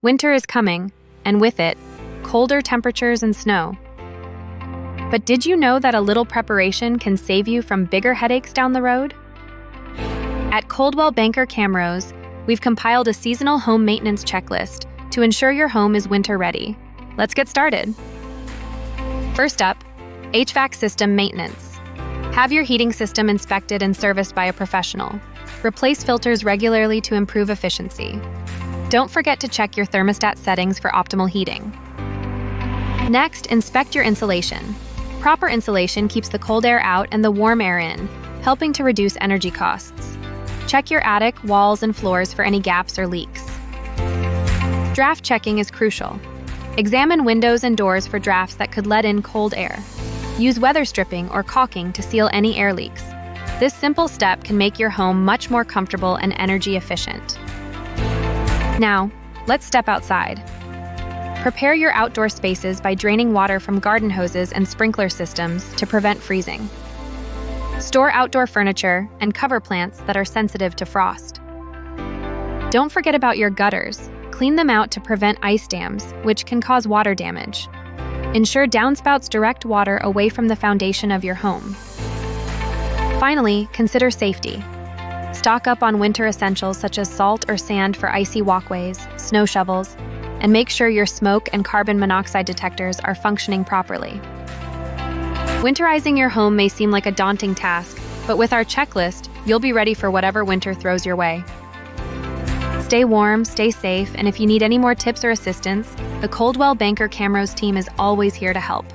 Winter is coming, and with it, colder temperatures and snow. But did you know that a little preparation can save you from bigger headaches down the road? At Coldwell Banker Camrose, we've compiled a seasonal home maintenance checklist to ensure your home is winter ready. Let's get started. First up, HVAC system maintenance. Have your heating system inspected and serviced by a professional. Replace filters regularly to improve efficiency. Don't forget to check your thermostat settings for optimal heating. Next, inspect your insulation. Proper insulation keeps the cold air out and the warm air in, helping to reduce energy costs. Check your attic, walls, and floors for any gaps or leaks. Draft checking is crucial. Examine windows and doors for drafts that could let in cold air. Use weather stripping or caulking to seal any air leaks. This simple step can make your home much more comfortable and energy efficient. Now, let's step outside. Prepare your outdoor spaces by draining water from garden hoses and sprinkler systems to prevent freezing. Store outdoor furniture and cover plants that are sensitive to frost. Don't forget about your gutters. Clean them out to prevent ice dams, which can cause water damage. Ensure downspouts direct water away from the foundation of your home. Finally, consider safety. Stock up on winter essentials such as salt or sand for icy walkways, snow shovels, and make sure your smoke and carbon monoxide detectors are functioning properly. Winterizing your home may seem like a daunting task, but with our checklist, you'll be ready for whatever winter throws your way. Stay warm, stay safe, and if you need any more tips or assistance, the Coldwell Banker Camrose team is always here to help.